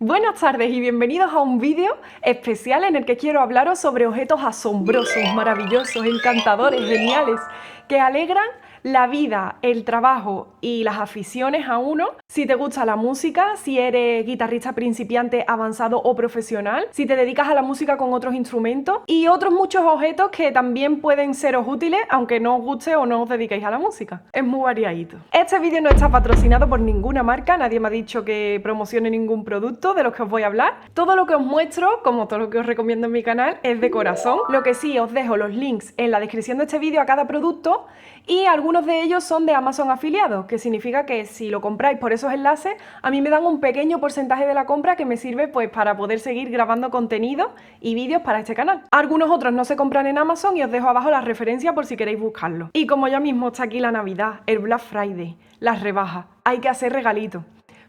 Buenas tardes y bienvenidos a un vídeo especial en el que quiero hablaros sobre objetos asombrosos, maravillosos, encantadores, geniales, que alegran la vida, el trabajo y las aficiones a uno. Si te gusta la música, si eres guitarrista principiante, avanzado o profesional, si te dedicas a la música con otros instrumentos y otros muchos objetos que también pueden seros útiles aunque no os guste o no os dediquéis a la música. Es muy variadito. Este vídeo no está patrocinado por ninguna marca, nadie me ha dicho que promocione ningún producto de los que os voy a hablar. Todo lo que os muestro, como todo lo que os recomiendo en mi canal, es de corazón. Lo que sí, os dejo los links en la descripción de este vídeo a cada producto y algunos de ellos son de Amazon afiliados, que significa que si lo compráis por esos enlaces, a mí me dan un pequeño porcentaje de la compra que me sirve pues para poder seguir grabando contenido y vídeos para este canal. Algunos otros no se compran en Amazon y os dejo abajo la referencia por si queréis buscarlo. Y como ya mismo está aquí la Navidad, el Black Friday, las rebajas, hay que hacer regalitos.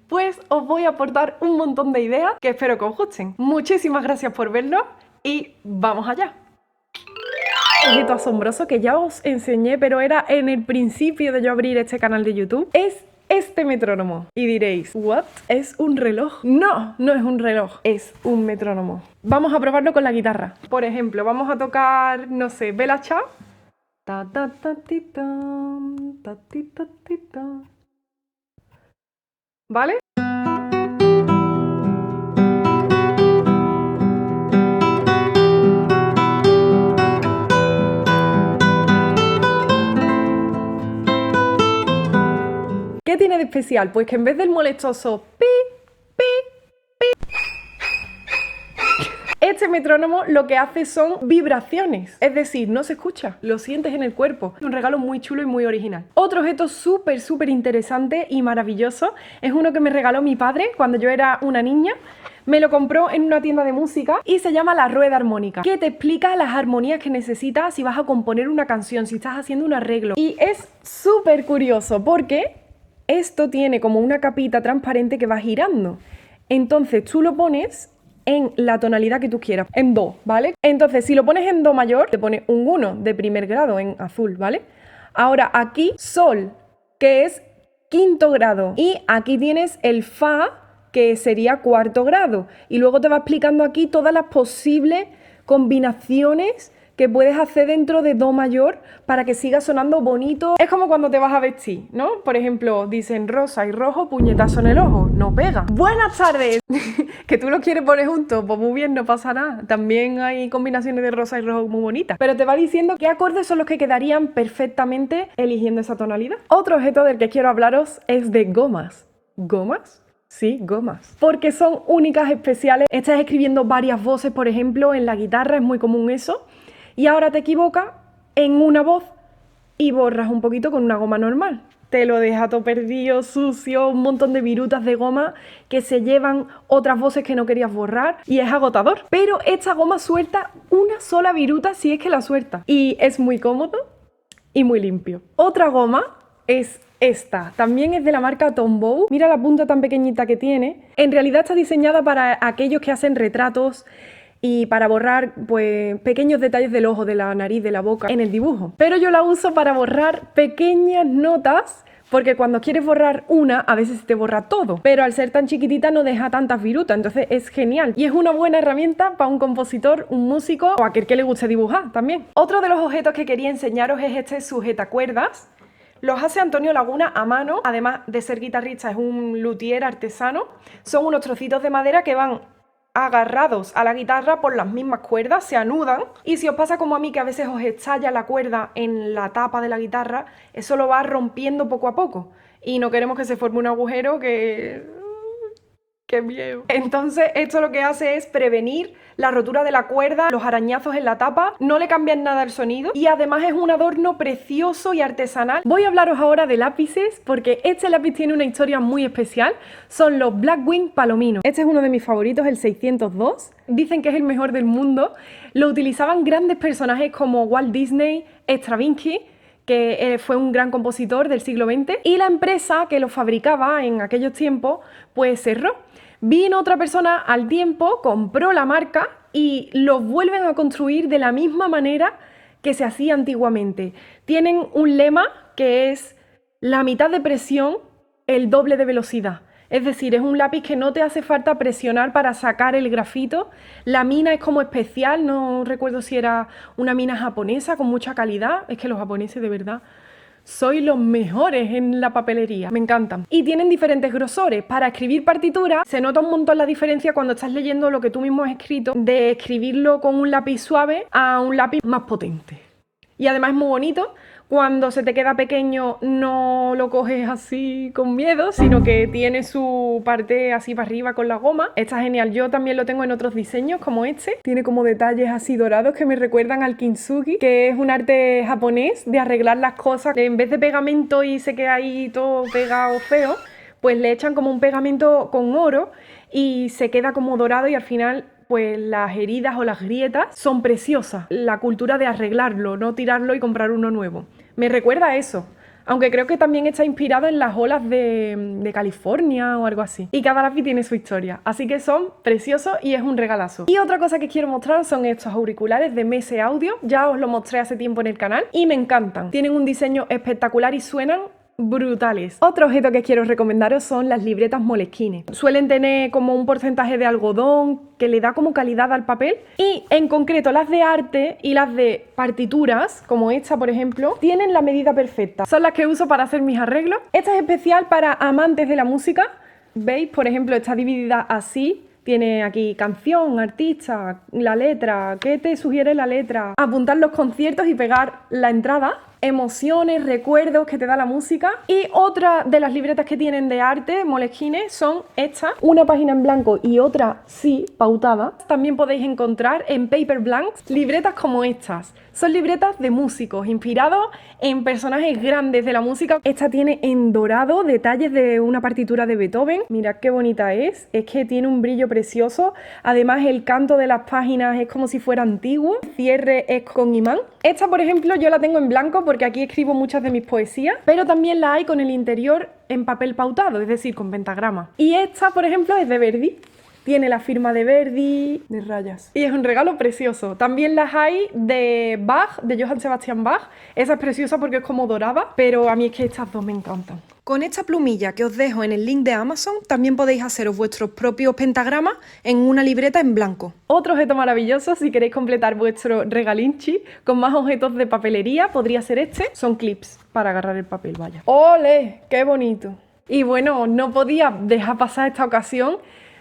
Pues os voy a aportar un montón de ideas que espero que os gusten. Muchísimas gracias por verlo y vamos allá. Objeto asombroso que ya os enseñé, pero era en el principio de yo abrir este canal de YouTube, es este metrónomo. Y diréis, ¿what? ¿Es un reloj? No, no es un reloj, es un metrónomo. Vamos a probarlo con la guitarra. Por ejemplo, vamos a tocar, no sé, Bella Ciao. Ta ta ta ti tam, ta ti ta ti ta. ¿Vale? ¿Qué tiene de especial? Pues que en vez del molestoso pi, pi, pi, este metrónomo lo que hace son vibraciones, es decir, no se escucha, lo sientes en el cuerpo. Un regalo muy chulo y muy original. Otro objeto súper interesante y maravilloso es uno que me regaló mi padre cuando yo era una niña. Me lo compró en una tienda de música y se llama la rueda armónica, que te explica las armonías que necesitas si vas a componer una canción, si estás haciendo un arreglo. Y es súper curioso porque esto tiene como una capita transparente que va girando. Entonces tú lo pones en la tonalidad que tú quieras, en do, ¿vale? Entonces si lo pones en do mayor, te pone un 1 de primer grado en azul, ¿vale? Ahora aquí sol, que es quinto grado, y aquí tienes el fa, que sería cuarto grado, y luego te va explicando aquí todas las posibles combinaciones que puedes hacer dentro de do mayor para que siga sonando bonito. Es como cuando te vas a vestir, ¿no? Por ejemplo, dicen rosa y rojo, puñetazo en el ojo, no pega. Buenas tardes. Que tú lo quieres poner juntos, pues muy bien, no pasa nada. También hay combinaciones de rosa y rojo muy bonitas, pero te va diciendo qué acordes son los que quedarían perfectamente eligiendo esa tonalidad. Otro objeto del que quiero hablaros es de gomas. ¿Gomas? Sí, gomas. Porque son únicas, especiales. Estás escribiendo varias voces, por ejemplo, en la guitarra, es muy común eso. Y ahora te equivocas en una voz y borras un poquito con una goma normal. Te lo deja todo perdido, sucio, un montón de virutas de goma que se llevan otras voces que no querías borrar y es agotador. Pero esta goma suelta una sola viruta si es que la suelta. Y es muy cómodo y muy limpio. Otra goma es esta. También es de la marca Tombow. Mira la punta tan pequeñita que tiene. En realidad está diseñada para aquellos que hacen retratos y para borrar pues pequeños detalles del ojo, de la nariz, de la boca en el dibujo. Pero yo la uso para borrar pequeñas notas, porque cuando quieres borrar una, a veces te borra todo. Pero al ser tan chiquitita no deja tantas virutas, entonces es genial. Y es una buena herramienta para un compositor, un músico o aquel que le guste dibujar también. Otro de los objetos que quería enseñaros es este sujetacuerdas. Los hace Antonio Laguna a mano, además de ser guitarrista es un luthier artesano. Son unos trocitos de madera que van agarrados a la guitarra por las mismas cuerdas, se anudan, y si os pasa como a mí que a veces os estalla la cuerda en la tapa de la guitarra, eso lo va rompiendo poco a poco y no queremos que se forme un agujero que... ¡Qué miedo! Entonces esto lo que hace es prevenir la rotura de la cuerda, los arañazos en la tapa, no le cambian nada el sonido y además es un adorno precioso y artesanal. Voy a hablaros ahora de lápices porque este lápiz tiene una historia muy especial. Son los Blackwing Palomino. Este es uno de mis favoritos, el 602. Dicen que es el mejor del mundo. Lo utilizaban grandes personajes como Walt Disney, Stravinsky, que fue un gran compositor del siglo XX, y la empresa que lo fabricaba en aquellos tiempos pues cerró. Vino otra persona al tiempo, compró la marca y los vuelven a construir de la misma manera que se hacía antiguamente. Tienen un lema que es la mitad de presión, el doble de velocidad. Es decir, es un lápiz que no te hace falta presionar para sacar el grafito. La mina es como especial, no recuerdo si era una mina japonesa con mucha calidad. Es que los japoneses de verdad sois los mejores en la papelería, me encantan. Y tienen diferentes grosores. Para escribir partituras se nota un montón la diferencia cuando estás leyendo lo que tú mismo has escrito, de escribirlo con un lápiz suave a un lápiz más potente. Y además es muy bonito. Cuando se te queda pequeño no lo coges así con miedo, sino que tiene su parte así para arriba con la goma. Está genial, yo también lo tengo en otros diseños como este. Tiene como detalles así dorados que me recuerdan al kintsugi, que es un arte japonés de arreglar las cosas. En vez de pegamento y se queda ahí todo pegado feo, pues le echan como un pegamento con oro y se queda como dorado y al final pues las heridas o las grietas son preciosas. La cultura de arreglarlo, no tirarlo y comprar uno nuevo. Me recuerda a eso, aunque creo que también está inspirado en las olas de California o algo así. Y cada lápiz tiene su historia, así que son preciosos y es un regalazo. Y otra cosa que quiero mostrar son estos auriculares de Mese Audio. Ya os lo mostré hace tiempo en el canal y me encantan. Tienen un diseño espectacular y suenan brutales. Otro objeto que quiero recomendaros son las libretas Moleskine. Suelen tener como un porcentaje de algodón que le da como calidad al papel y en concreto las de arte y las de partituras, como esta por ejemplo, tienen la medida perfecta. Son las que uso para hacer mis arreglos. Esta es especial para amantes de la música. ¿Veis? Por ejemplo, está dividida así. Tiene aquí canción, artista, la letra, ¿qué te sugiere la letra? Apuntar los conciertos y pegar la entrada, emociones, recuerdos que te da la música. Y otra de las libretas que tienen de arte, Moleskine, son estas, una página en blanco y otra sí, pautada. También podéis encontrar en Paper Blanks libretas como estas. Son libretas de músicos, inspirados en personajes grandes de la música. Esta tiene en dorado detalles de una partitura de Beethoven. Mirad qué bonita es que tiene un brillo precioso. Además el canto de las páginas es como si fuera antiguo. El cierre es con imán. Esta, por ejemplo, yo la tengo en blanco porque aquí escribo muchas de mis poesías, pero también la hay con el interior en papel pautado, es decir, con pentagrama. Y esta, por ejemplo, es de Verdi. Tiene la firma de Verdi, de rayas. Y es un regalo precioso. También las hay de Bach, de Johann Sebastian Bach. Esa es preciosa porque es como dorada, pero a mí es que estas dos me encantan. Con esta plumilla que os dejo en el link de Amazon, también podéis haceros vuestros propios pentagramas en una libreta en blanco. Otro objeto maravilloso, si queréis completar vuestro regalinchi con más objetos de papelería, podría ser este. Son clips para agarrar el papel, vaya. ¡Ole! ¡Qué bonito! Y bueno, no podía dejar pasar esta ocasión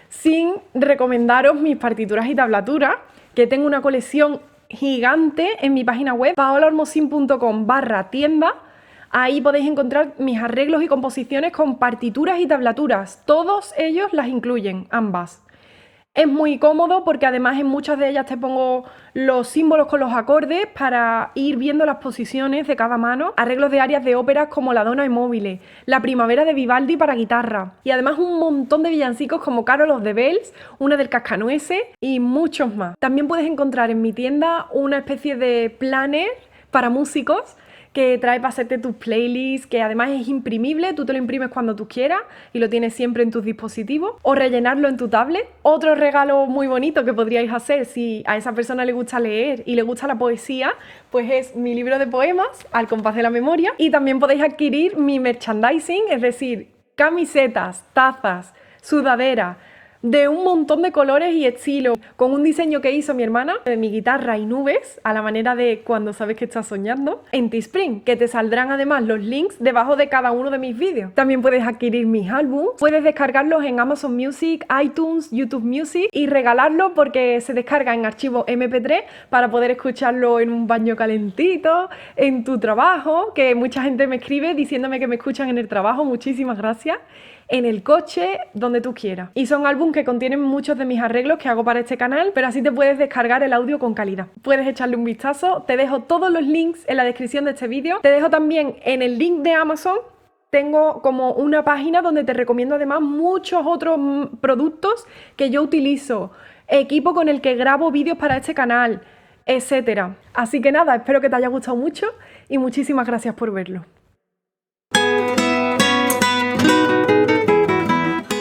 sin recomendaros mis partituras y tablaturas, que tengo una colección gigante en mi página web, paolahermosin.com/tienda. Ahí podéis encontrar mis arreglos y composiciones con partituras y tablaturas. Todos ellos las incluyen, ambas. Es muy cómodo porque además en muchas de ellas te pongo los símbolos con los acordes para ir viendo las posiciones de cada mano. Arreglos de arias de óperas como La Donna e Mobile, La Primavera de Vivaldi para guitarra. Y además un montón de villancicos como Carol of the Bells, una del Cascanueces y muchos más. También puedes encontrar en mi tienda una especie de planner para músicos que trae para hacerte tus playlists, que además es imprimible, tú te lo imprimes cuando tú quieras y lo tienes siempre en tus dispositivos, o rellenarlo en tu tablet. Otro regalo muy bonito que podríais hacer si a esa persona le gusta leer y le gusta la poesía, pues es mi libro de poemas, Al compás de la memoria, y también podéis adquirir mi merchandising, es decir, camisetas, tazas, sudaderas, de un montón de colores y estilos, con un diseño que hizo mi hermana de mi guitarra y nubes, a la manera de cuando sabes que estás soñando, en Teespring, que te saldrán además los links debajo de cada uno de mis vídeos. También puedes adquirir mis álbumes, puedes descargarlos en Amazon Music, iTunes, YouTube Music y regalarlo porque se descarga en archivo MP3 para poder escucharlo en un baño calentito, en tu trabajo, que mucha gente me escribe diciéndome que me escuchan en el trabajo, muchísimas gracias. En el coche, donde tú quieras. Y son álbumes que contienen muchos de mis arreglos que hago para este canal, pero así te puedes descargar el audio con calidad. Puedes echarle un vistazo, te dejo todos los links en la descripción de este vídeo. Te dejo también en el link de Amazon, tengo como una página donde te recomiendo además muchos otros productos que yo utilizo, equipo con el que grabo vídeos para este canal, etcétera. Así que nada, espero que te haya gustado mucho y muchísimas gracias por verlo.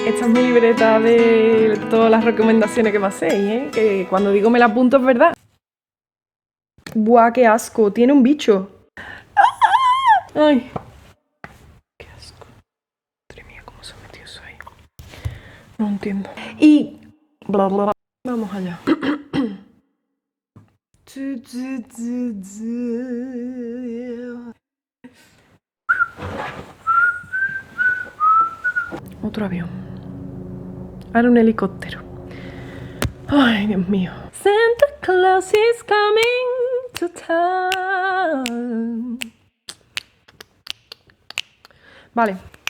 Esta es mi libreta de todas las recomendaciones que me hacéis, ¿eh? Que cuando digo me la apunto es verdad. ¡Buah, qué asco! Tiene un bicho. ¡Ay! ¡Qué asco! Madre mía, cómo se ha metido eso ahí. No entiendo. Y... bla, bla, bla. Vamos allá. Otro avión. Ahora un helicóptero. Ay, Dios mío. Santa Claus is coming to town. Vale.